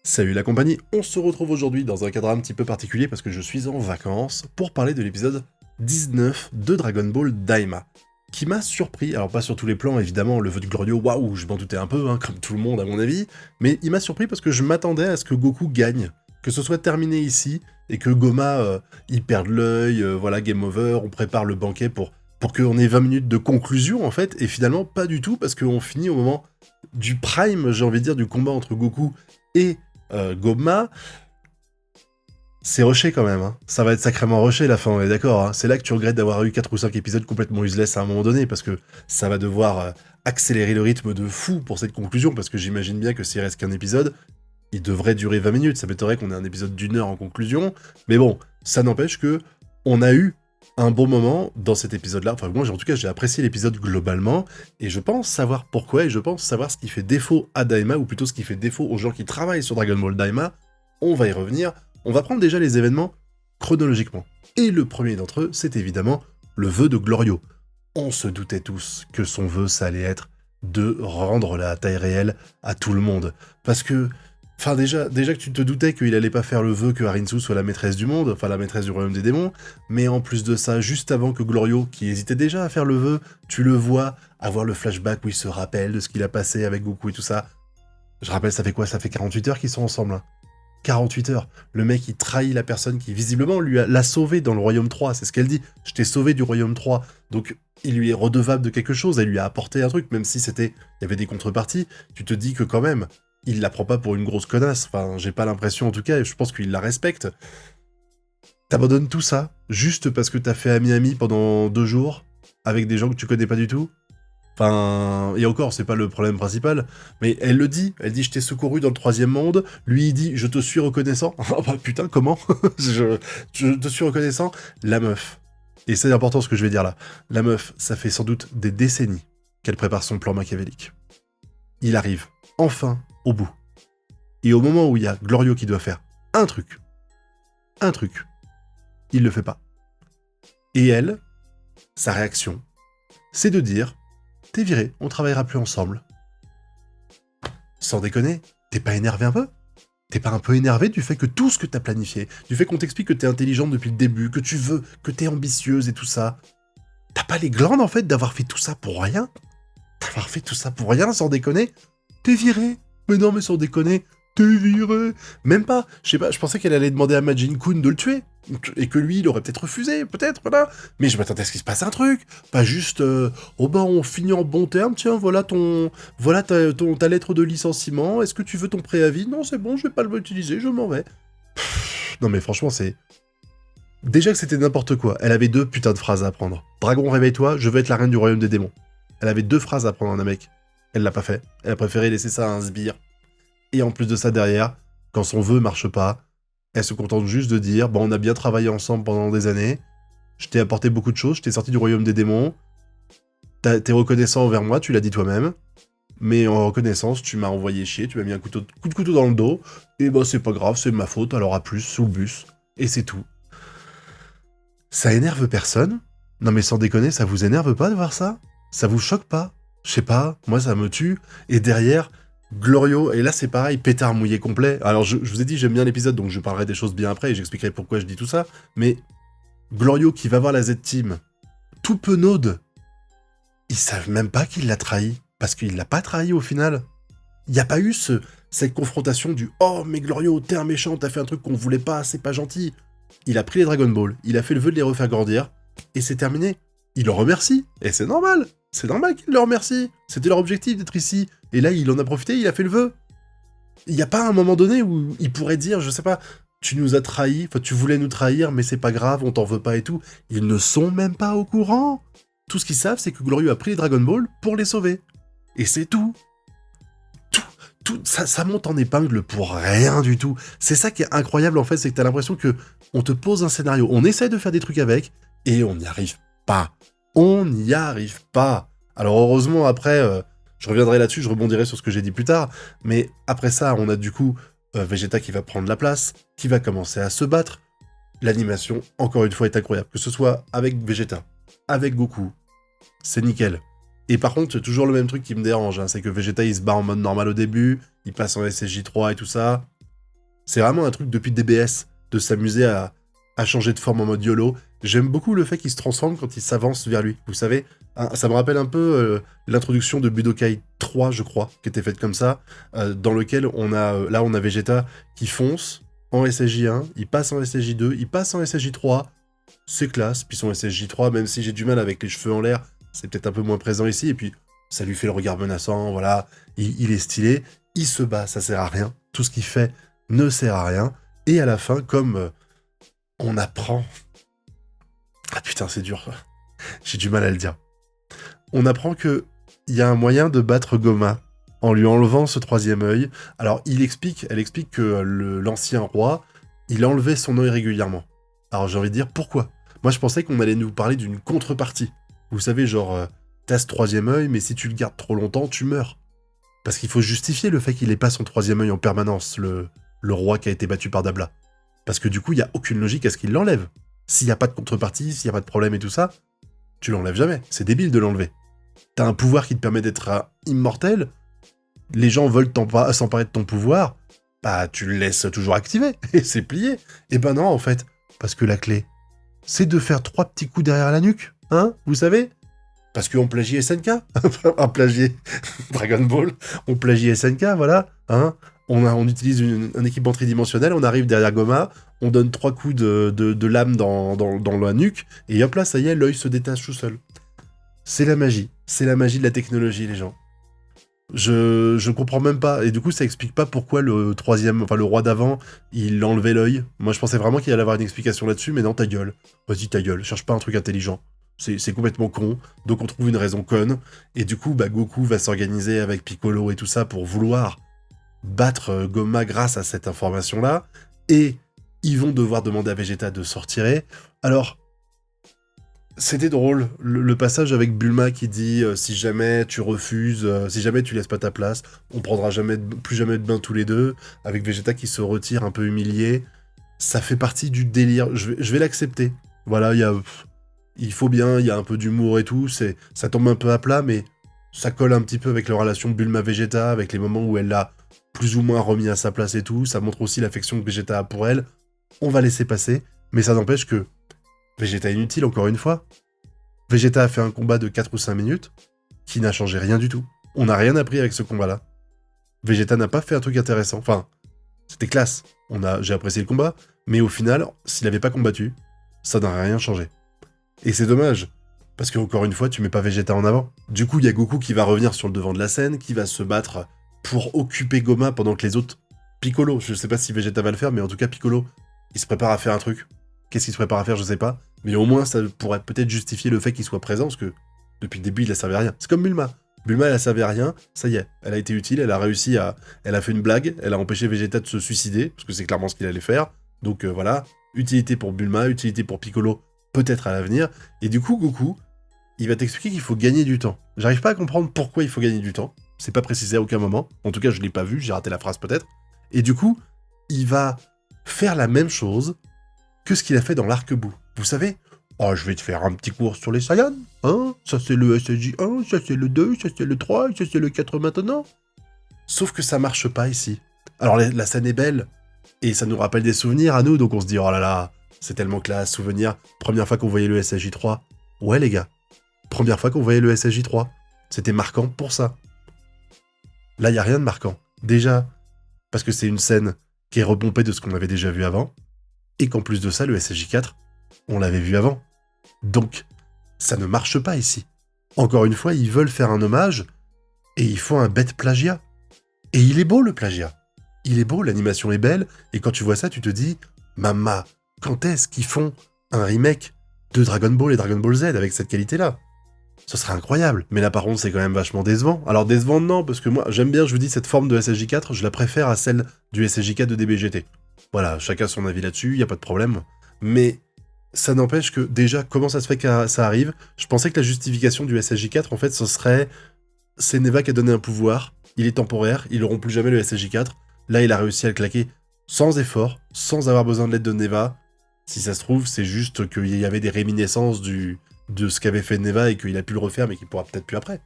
Salut la compagnie, on se retrouve aujourd'hui dans un cadre un petit peu particulier parce que je suis en vacances pour parler de l'épisode 19 de Dragon Ball Daima, qui m'a surpris, alors pas sur tous les plans évidemment, le vœu de Glorio, waouh, je m'en doutais un peu, hein, comme tout le monde à mon avis, mais il m'a surpris parce que je m'attendais à ce que Goku gagne, que ce soit terminé ici, et que Goma, il perde l'œil, voilà, game over, on prépare le banquet pour qu'on ait 20 minutes de conclusion en fait, et finalement pas du tout parce qu'on finit au moment du prime, j'ai envie de dire, du combat entre Goku et Goma. C'est rushé quand même, hein. Ça va être sacrément rushé la fin, on est d'accord, hein. C'est là que tu regrettes d'avoir eu 4 ou 5 épisodes complètement useless à un moment donné, parce que ça va devoir accélérer le rythme de fou pour cette conclusion, parce que j'imagine bien que s'il reste qu'un épisode, il devrait durer 20 minutes, ça m'étonnerait qu'on ait un épisode d'1 heure en conclusion, mais bon, ça n'empêche que on a eu un bon moment dans cet épisode-là, enfin moi en tout cas j'ai apprécié l'épisode globalement, et je pense savoir pourquoi, et je pense savoir ce qui fait défaut à Daima, ou plutôt ce qui fait défaut aux gens qui travaillent sur Dragon Ball Daima. On va y revenir. On va prendre déjà les événements chronologiquement. Et le premier d'entre eux, c'est évidemment le vœu de Glorio. On se doutait tous que son vœu, ça allait être de rendre la taille réelle à tout le monde. Parce que, enfin déjà que tu te doutais qu'il allait pas faire le vœu que Harinsu soit la maîtresse du monde, enfin la maîtresse du royaume des démons, mais en plus de ça, juste avant que Glorio, qui hésitait déjà à faire le vœu, tu le vois avoir le flashback où il se rappelle de ce qu'il a passé avec Goku et tout ça. Je rappelle, ça fait quoi? Ça fait 48 heures qu'ils sont ensemble, hein. 48 heures. Le mec, il trahit la personne qui, visiblement, l'a sauvé dans le Royaume 3. C'est ce qu'elle dit. Je t'ai sauvé du Royaume 3. Donc, il lui est redevable de quelque chose. Elle lui a apporté un truc, même si il y avait des contreparties. Tu te dis que quand même, il la prend pas pour une grosse connasse. Enfin, j'ai pas l'impression, en tout cas, et je pense qu'il la respecte. T'abandonnes tout ça, juste parce que t'as fait ami-ami pendant 2 jours, avec des gens que tu connais pas du tout. Enfin, et encore, c'est pas le problème principal, mais elle le dit, elle dit je t'ai secouru dans le 3e monde, lui il dit je te suis reconnaissant, oh bah putain comment je te suis reconnaissant, la meuf, et c'est important ce que je vais dire là, la meuf, ça fait sans doute des décennies qu'elle prépare son plan machiavélique. Il arrive, enfin, au bout. Et au moment où il y a Glorio qui doit faire un truc, il le fait pas. Et elle, sa réaction, c'est de dire t'es viré, on travaillera plus ensemble. Sans déconner, t'es pas énervé un peu? T'es pas un peu énervé du fait que tout ce que t'as planifié, du fait qu'on t'explique que t'es intelligente depuis le début, que tu veux, que t'es ambitieuse et tout ça, t'as pas les glandes en fait d'avoir fait tout ça pour rien? D'avoir fait tout ça pour rien, sans déconner? T'es viré? Mais non mais sans déconner, t'es viré? Même pas, je sais pas, je pensais qu'elle allait demander à Majin Kun de le tuer, et que lui il aurait peut-être refusé, peut-être, voilà, mais je m'attendais à ce qu'il se passe un truc, pas juste, oh bah on finit en bon terme, tiens, voilà ta lettre de licenciement, est-ce que tu veux ton préavis? Non c'est bon, je vais pas l'utiliser, je m'en vais. Non mais franchement c'est... Déjà que c'était n'importe quoi, elle avait 2 putains de phrases à apprendre. Dragon réveille-toi, je veux être la reine du royaume des démons. Elle avait 2 phrases à apprendre à un mec, elle l'a pas fait, elle a préféré laisser ça à un sbire. Et en plus de ça derrière, quand son vœu marche pas, elle se contente juste de dire « Bon, on a bien travaillé ensemble pendant des années, je t'ai apporté beaucoup de choses, je t'ai sorti du royaume des démons, t'es reconnaissant envers moi, tu l'as dit toi-même, mais en reconnaissance, tu m'as envoyé chier, tu m'as mis un coup de couteau dans le dos, et bah c'est pas grave, c'est ma faute, alors à plus, sous le bus, et c'est tout. » Ça énerve personne? Non mais sans déconner, ça vous énerve pas de voir ça? Ça vous choque pas? Je sais pas, moi ça me tue, et derrière... Glorio, et là c'est pareil, pétard mouillé complet. Alors je vous ai dit j'aime bien l'épisode, donc je parlerai des choses bien après et j'expliquerai pourquoi je dis tout ça, mais Glorio qui va voir la Z-Team, tout penaude, ils savent même pas qu'il l'a trahi, parce qu'il l'a pas trahi au final. Il n'y a pas eu cette confrontation du « Oh mais Glorio, t'es un méchant, t'as fait un truc qu'on voulait pas, c'est pas gentil ». Il a pris les Dragon Ball, il a fait le vœu de les refaire grandir, et c'est terminé. Il le remercie, et c'est normal. C'est normal qu'il le remercie. C'était leur objectif d'être ici. Et là, il en a profité, il a fait le vœu. Il n'y a pas un moment donné où il pourrait dire, je sais pas, tu nous as trahis, enfin tu voulais nous trahir, mais c'est pas grave, on t'en veut pas et tout. Ils ne sont même pas au courant. Tout ce qu'ils savent, c'est que Glorieux a pris les Dragon Ball pour les sauver. Et c'est tout. Tout ça monte en épingle pour rien du tout. C'est ça qui est incroyable en fait, c'est que t'as l'impression que on te pose un scénario, on essaie de faire des trucs avec, et on n'y arrive pas. On n'y arrive pas. Alors heureusement, après, je reviendrai là-dessus, je rebondirai sur ce que j'ai dit plus tard, mais après ça, on a du coup Vegeta qui va prendre la place, qui va commencer à se battre. L'animation, encore une fois, est incroyable. Que ce soit avec Vegeta, avec Goku, c'est nickel. Et par contre, c'est toujours le même truc qui me dérange, hein, c'est que Vegeta, il se bat en mode normal au début, il passe en SSJ3 et tout ça. C'est vraiment un truc depuis DBS, de s'amuser à changer de forme en mode YOLO. J'aime beaucoup le fait qu'il se transforme quand il s'avance vers lui. Vous savez, ça me rappelle un peu l'introduction de Budokai 3, je crois, qui était faite comme ça, dans lequel on a Vegeta qui fonce en SSJ1, il passe en SSJ2, il passe en SSJ3, c'est classe, puis son SSJ3, même si j'ai du mal avec les cheveux en l'air, c'est peut-être un peu moins présent ici, et puis ça lui fait le regard menaçant, voilà, il est stylé, il se bat, ça sert à rien, tout ce qu'il fait ne sert à rien, et à la fin, comme on apprend... Ah putain, c'est dur, j'ai du mal à le dire. On apprend que il y a un moyen de battre Goma en lui enlevant ce troisième œil. Alors, elle explique que l'ancien roi, il enlevait son œil régulièrement. Alors, j'ai envie de dire, pourquoi ? Moi, je pensais qu'on allait nous parler d'une contrepartie. Vous savez, genre, t'as ce troisième œil, mais si tu le gardes trop longtemps, tu meurs. Parce qu'il faut justifier le fait qu'il ait pas son troisième œil en permanence, le roi qui a été battu par Dabla. Parce que du coup, il y a aucune logique à ce qu'il l'enlève. S'il n'y a pas de contrepartie, s'il n'y a pas de problème et tout ça, tu l'enlèves jamais. C'est débile de l'enlever. T'as un pouvoir qui te permet d'être immortel, les gens veulent s'emparer de ton pouvoir, bah tu le laisses toujours activé, et c'est plié. Et ben non, en fait, parce que la clé, c'est de faire 3 petits coups derrière la nuque, hein, vous savez ? Parce qu'on plagie SNK, on plagier Dragon Ball, on plagie SNK, voilà, hein. On utilise un équipement tridimensionnel, on arrive derrière Goma, on donne 3 coups de lame dans la nuque, et hop là, ça y est, l'œil se détache tout seul. C'est la magie de la technologie, les gens. Je comprends même pas, et du coup ça explique pas pourquoi le roi d'avant, il enlevait l'œil. Moi je pensais vraiment qu'il allait avoir une explication là-dessus, mais non, ta gueule. Vas-y, ta gueule, cherche pas un truc intelligent. C'est complètement con, donc on trouve une raison conne, et du coup bah, Goku va s'organiser avec Piccolo et tout ça pour vouloir battre Goma grâce à cette information-là, et ils vont devoir demander à Vegeta de s'en retirer. Alors, c'était drôle, le passage avec Bulma qui dit si jamais tu refuses, si jamais tu laisses pas ta place, on prendra plus jamais de bain tous les deux, avec Vegeta qui se retire un peu humilié. Ça fait partie du délire, je vais l'accepter. Voilà, il faut bien, il y a un peu d'humour et tout, ça tombe un peu à plat, mais ça colle un petit peu avec la relation Bulma-Vegeta, avec les moments où elle l'a plus ou moins remis à sa place et tout, ça montre aussi l'affection que Vegeta a pour elle. On va laisser passer, mais ça n'empêche que Vegeta inutile, encore une fois. Vegeta a fait un combat de 4 ou 5 minutes qui n'a changé rien du tout. On n'a rien appris avec ce combat-là. Vegeta n'a pas fait un truc intéressant. Enfin, c'était classe. J'ai apprécié le combat, mais au final, s'il n'avait pas combattu, ça n'aurait rien changé. Et c'est dommage, parce que encore une fois, tu mets pas Vegeta en avant. Du coup, il y a Goku qui va revenir sur le devant de la scène, qui va se battre pour occuper Goma pendant que les autres... Piccolo, je sais pas si Vegeta va le faire, mais en tout cas, Piccolo, il se prépare à faire un truc. Qu'est-ce qu'il se prépare à faire, je sais pas. Mais au moins, ça pourrait peut-être justifier le fait qu'il soit présent, parce que depuis le début, il a servi à rien. C'est comme Bulma. Bulma, elle a servi à rien, ça y est, elle a été utile, elle a réussi à... Elle a fait une blague, elle a empêché Vegeta de se suicider, parce que c'est clairement ce qu'il allait faire. Donc voilà, utilité pour Bulma, utilité pour Piccolo, peut-être à l'avenir. Et du coup, Goku, il va t'expliquer qu'il faut gagner du temps. J'arrive pas à comprendre pourquoi il faut gagner du temps. C'est pas précisé à aucun moment. En tout cas, je l'ai pas vu, j'ai raté la phrase peut-être. Et du coup, il va faire la même chose que ce qu'il a fait dans l'arc-bout. Vous savez, oh, je vais te faire un petit cours sur les Saiyans, hein. Ça c'est le SSJ1, ça c'est le 2, ça c'est le 3, ça c'est le 4 maintenant. Sauf que ça marche pas ici. Alors la scène est belle, et ça nous rappelle des souvenirs à nous, donc on se dit, oh là là, c'est tellement classe, souvenir. Première fois qu'on voyait le SSJ3. Ouais les gars, première fois qu'on voyait le SSJ3. C'était marquant pour ça. Là, y a rien de marquant. Déjà, parce que c'est une scène qui est repompée de ce qu'on avait déjà vu avant, et qu'en plus de ça, le SSJ4, on l'avait vu avant. Donc, ça ne marche pas ici. Encore une fois, ils veulent faire un hommage, et ils font un bête plagiat. Et il est beau, le plagiat. Il est beau, l'animation est belle, et quand tu vois ça, tu te dis, Mama, quand est-ce qu'ils font un remake de Dragon Ball et Dragon Ball Z avec cette qualité-là ? Ce serait incroyable. Mais là, par contre, c'est quand même vachement décevant. Alors, décevant, non, parce que moi, j'aime bien, je vous dis, cette forme de SSJ4, je la préfère à celle du SSJ4 de DBGT. Voilà, chacun son avis là-dessus, y a pas de problème. Mais ça n'empêche que, déjà, comment ça se fait que ça arrive ? Je pensais que la justification du SSJ4, en fait, ce serait... C'est Neva qui a donné un pouvoir, il est temporaire, ils n'auront plus jamais le SSJ4. Là, il a réussi à le claquer sans effort, sans avoir besoin de l'aide de Neva. Si ça se trouve, c'est juste qu'il y avait des réminiscences de ce qu'avait fait Neva et qu'il a pu le refaire, mais qu'il pourra peut-être plus après.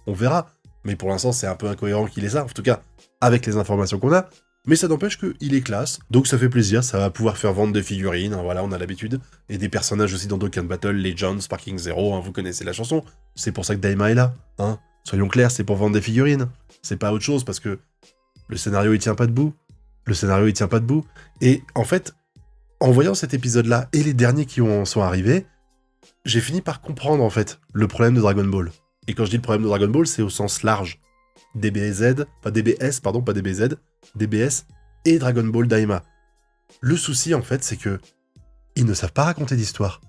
On verra. Mais pour l'instant, c'est un peu incohérent qu'il ait ça. En tout cas, avec les informations qu'on a, Mais ça n'empêche qu'il est classe, donc ça fait plaisir, ça va pouvoir faire vendre des figurines, hein, voilà, on a l'habitude. Et des personnages aussi dans Dokkan Battle, Legends, Sparking Zero, hein, vous connaissez la chanson. C'est pour ça que Daima est là, hein. Soyons clairs, c'est pour vendre des figurines. C'est pas autre chose, parce que le scénario, il tient pas debout. Le scénario, il tient pas debout. Et en fait, en voyant cet épisode-là, et les derniers qui sont arrivés, j'ai fini par comprendre, en fait, le problème de Dragon Ball. Et quand je dis le problème de Dragon Ball, c'est au sens large. DBS, pardon, pas DBZ, DBS et Dragon Ball Daima. Le souci, en fait, c'est que ils ne savent pas raconter d'histoire.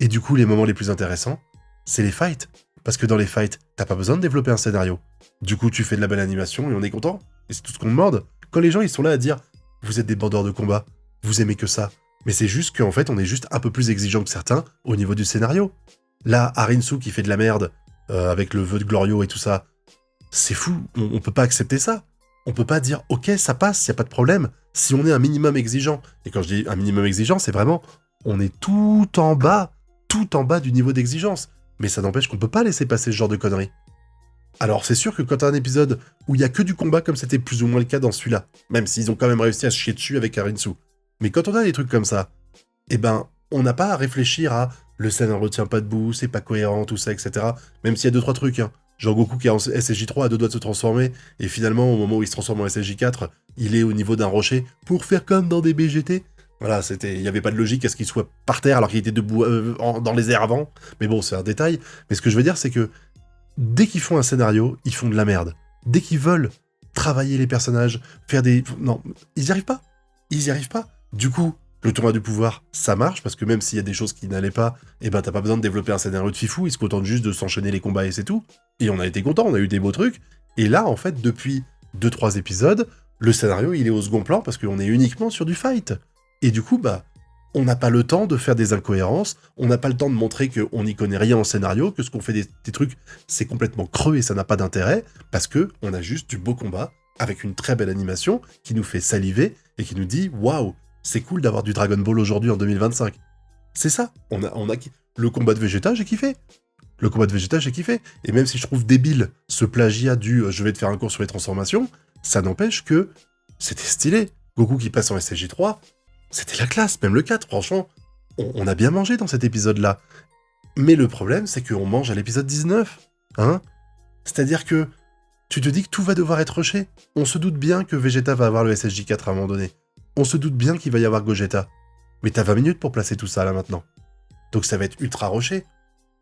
Et du coup, les moments les plus intéressants, c'est les fights. Parce que dans les fights, t'as pas besoin de développer un scénario. Du coup, tu fais de la belle animation et on est content. Et c'est tout ce qu'on demande. Quand les gens, ils sont là à dire « Vous êtes des bandeurs de combat, vous aimez que ça », mais c'est juste qu'en fait, on est juste un peu plus exigeant que certains au niveau du scénario. Là, Harinsu qui fait de la merde, avec le vœu de Glorio et tout ça, c'est fou, on peut pas accepter ça. On peut pas dire « Ok, ça passe, y a pas de problème », si on est un minimum exigeant. Et quand je dis un minimum exigeant, c'est vraiment, on est tout en bas du niveau d'exigence. Mais ça n'empêche qu'on peut pas laisser passer ce genre de conneries. Alors c'est sûr que quand t'as un épisode où il y a que du combat comme c'était plus ou moins le cas dans celui-là, même s'ils ont quand même réussi à se chier dessus avec Harinsu, mais quand on a des trucs comme ça, eh ben, on n'a pas à réfléchir à le scénario tient pas debout, c'est pas cohérent, tout ça, etc. Même s'il y a 2-3 trucs, hein. Genre Goku qui est en SSJ3 à 2 doigts de se transformer, et finalement, au moment où il se transforme en SSJ4, il est au niveau d'un rocher pour faire comme dans des BGT. Voilà, il n'y avait pas de logique à ce qu'il soit par terre alors qu'il était debout dans les airs avant. Mais bon, c'est un détail. Mais ce que je veux dire, c'est que dès qu'ils font un scénario, ils font de la merde. Dès qu'ils veulent travailler les personnages, faire des... Non, ils n'y arrivent pas. Ils n'y arrivent pas. Du coup, le tournoi du pouvoir, ça marche, parce que même s'il y a des choses qui n'allaient pas, eh ben t'as pas besoin de développer un scénario de fifou, ils se contentent juste de s'enchaîner les combats et c'est tout. Et on a été contents, on a eu des beaux trucs. Et là, en fait, depuis 2-3 épisodes, le scénario, il est au second plan, parce qu'on est uniquement sur du fight. Et du coup, bah, on n'a pas le temps de faire des incohérences, on n'a pas le temps de montrer qu'on n'y connaît rien en scénario, que ce qu'on fait des trucs, c'est complètement creux et ça n'a pas d'intérêt, parce que on a juste du beau combat, avec une très belle animation, qui nous fait saliver, et qui nous dit « Waouh, c'est cool d'avoir du Dragon Ball aujourd'hui en 2025 ». C'est ça, on a le combat de Vegeta, j'ai kiffé. Le combat de Vegeta, j'ai kiffé. Et même si je trouve débile ce plagiat du « je vais te faire un cours sur les transformations », ça n'empêche que c'était stylé. Goku qui passe en SSJ3, c'était la classe, même le 4, franchement. On a bien mangé dans cet épisode-là. Mais le problème, c'est qu'on mange à l'épisode 19. Hein ? C'est-à-dire que tu te dis que tout va devoir être rushé. On se doute bien que Vegeta va avoir le SSJ4 à un moment donné. On se doute bien qu'il va y avoir Gogeta. Mais t'as 20 minutes pour placer tout ça, là, maintenant. Donc ça va être ultra rushé.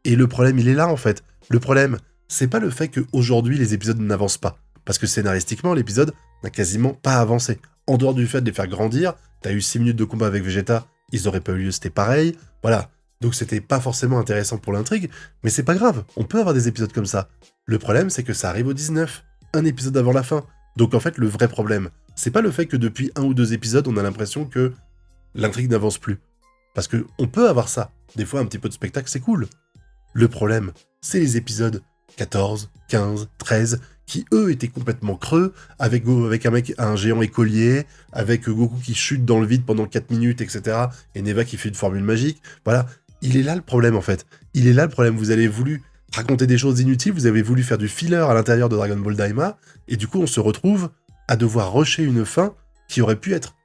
Et le problème, il est là, en fait. Le problème, c'est pas le fait qu'aujourd'hui, les épisodes n'avancent pas. Parce que scénaristiquement, l'épisode n'a quasiment pas avancé. En dehors du fait de les faire grandir, t'as eu 6 minutes de combat avec Vegeta, ils auraient pas eu lieu, c'était pareil. Voilà. Donc c'était pas forcément intéressant pour l'intrigue, mais c'est pas grave, on peut avoir des épisodes comme ça. Le problème, c'est que ça arrive au 19, un épisode avant la fin. Donc en fait, le vrai problème, c'est pas le fait que depuis 1 ou 2 épisodes, on a l'impression que l'intrigue n'avance plus. Parce que on peut avoir ça. Des fois, un petit peu de spectacle, c'est cool. Le problème, c'est les épisodes 14, 15, 13, qui eux étaient complètement creux, avec un géant écolier, avec Goku qui chute dans le vide pendant 4 minutes, etc. Et Neva qui fait une formule magique. Voilà, il est là le problème en fait. Il est là le problème, vous avez voulu raconter des choses inutiles, vous avez voulu faire du filler à l'intérieur de Dragon Ball Daima, et du coup on se retrouve à devoir rusher une fin qui aurait pu être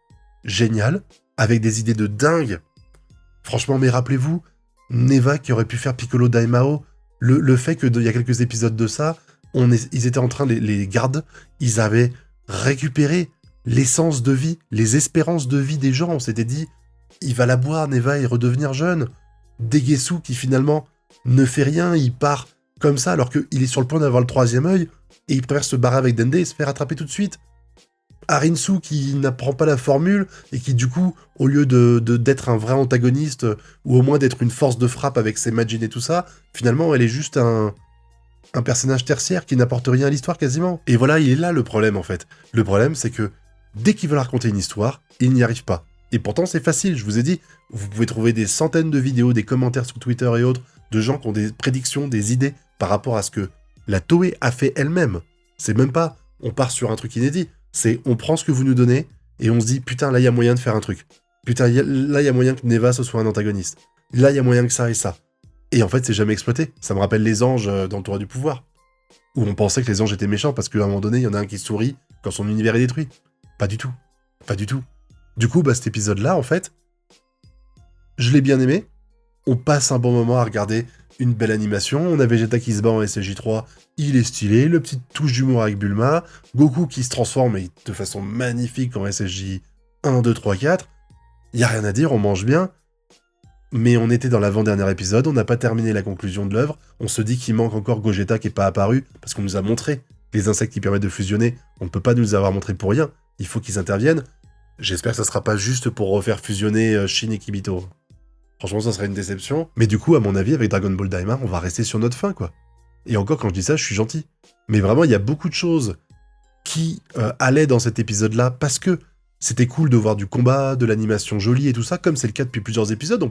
géniale, avec des idées de dingue. Franchement, mais rappelez-vous, Neva qui aurait pu faire Piccolo Daimao, le fait qu'il y a quelques épisodes de ça, ils étaient en train, les gardes, ils avaient récupéré l'essence de vie, les espérances de vie des gens. On s'était dit, il va la boire, Neva, et redevenir jeune. Degesu qui finalement ne fait rien, il part comme ça alors qu'il est sur le point d'avoir le 3e œil, et il préfère se barrer avec Dende et se faire attraper tout de suite. Harinsu qui n'apprend pas la formule, et qui du coup, au lieu d'être un vrai antagoniste, ou au moins d'être une force de frappe avec ses Majin et tout ça, finalement elle est juste un personnage tertiaire qui n'apporte rien à l'histoire quasiment. Et voilà, il est là le problème en fait. Le problème, c'est que dès qu'ils veulent raconter une histoire, ils n'y arrivent pas. Et pourtant, c'est facile, je vous ai dit, vous pouvez trouver des centaines de vidéos, des commentaires sur Twitter et autres, de gens qui ont des prédictions, des idées par rapport à ce que la Toei a fait elle-même. C'est même pas, on part sur un truc inédit, c'est on prend ce que vous nous donnez, et on se dit, putain, là, il y a moyen de faire un truc. Putain, là, il y a moyen que Neva, ce soit un antagoniste. Là, il y a moyen que ça et ça. Et en fait, c'est jamais exploité. Ça me rappelle les anges dans le tournoi du pouvoir. Où on pensait que les anges étaient méchants parce qu'à un moment donné, il y en a un qui sourit quand son univers est détruit. Pas du tout. Pas du tout. Du coup, cet épisode-là, en fait, je l'ai bien aimé. On passe un bon moment à regarder une belle animation. On a Vegeta qui se bat en SSJ3, il est stylé. Le petit touche d'humour avec Bulma. Goku qui se transforme de façon magnifique en SSJ 1, 2, 3, 4. Y a rien à dire, on mange bien. Mais on était dans l'avant-dernier épisode, on n'a pas terminé la conclusion de l'œuvre. On se dit qu'il manque encore Gogeta qui n'est pas apparu, parce qu'on nous a montré les insectes qui permettent de fusionner. On ne peut pas nous les avoir montrés pour rien. Il faut qu'ils interviennent. J'espère que ça sera pas juste pour refaire fusionner Shin et Kibito. Franchement, ça serait une déception. Mais du coup, à mon avis, avec Dragon Ball Daima, on va rester sur notre fin, quoi. Et encore, quand je dis ça, je suis gentil. Mais vraiment, il y a beaucoup de choses qui allaient dans cet épisode-là, parce que c'était cool de voir du combat, de l'animation jolie et tout ça, comme c'est le cas depuis plusieurs épisodes. On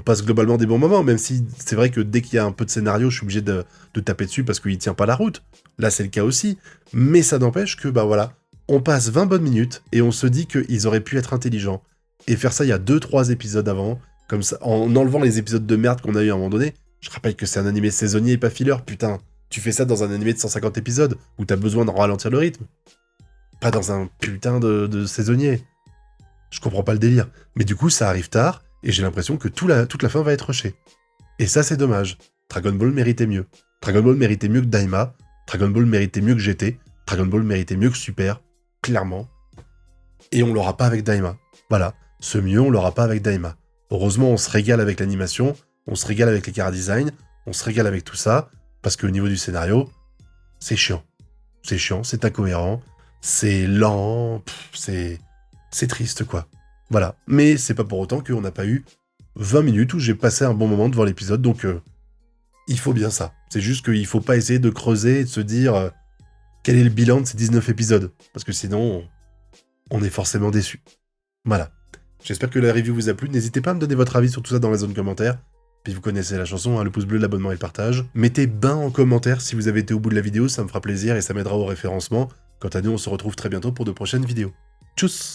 passe globalement des bons moments, même si c'est vrai que dès qu'il y a un peu de scénario, je suis obligé de taper dessus parce qu'il tient pas la route. Là, c'est le cas aussi. Mais ça n'empêche que, voilà, on passe 20 bonnes minutes et on se dit qu'ils auraient pu être intelligents et faire ça il y a 2-3 épisodes avant, comme ça, en enlevant les épisodes de merde qu'on a eu à un moment donné. Je rappelle que c'est un animé saisonnier et pas filler, putain. Tu fais ça dans un animé de 150 épisodes où t'as besoin de ralentir le rythme. Pas dans un putain de saisonnier. Je comprends pas le délire. Mais du coup, ça arrive tard, et j'ai l'impression que toute la fin va être rushée. Et ça, c'est dommage. Dragon Ball méritait mieux. Dragon Ball méritait mieux que Daima. Dragon Ball méritait mieux que GT. Dragon Ball méritait mieux que Super. Clairement. Et on l'aura pas avec Daima. Voilà. Ce mieux, on l'aura pas avec Daima. Heureusement, on se régale avec l'animation, on se régale avec les chara-design, on se régale avec tout ça, parce qu'au niveau du scénario, c'est chiant. C'est chiant, c'est incohérent, c'est lent, c'est triste, quoi. Voilà. Mais c'est pas pour autant qu'on n'a pas eu 20 minutes où j'ai passé un bon moment devant l'épisode, donc il faut bien ça. C'est juste qu'il faut pas essayer de creuser et de se dire quel est le bilan de ces 19 épisodes, parce que sinon, on est forcément déçu. Voilà. J'espère que la review vous a plu. N'hésitez pas à me donner votre avis sur tout ça dans la zone commentaire. Puis vous connaissez la chanson, le pouce bleu, l'abonnement et le partage. Mettez ben en commentaire si vous avez été au bout de la vidéo, ça me fera plaisir et ça m'aidera au référencement. Quant à nous, on se retrouve très bientôt pour de prochaines vidéos. Tchuss!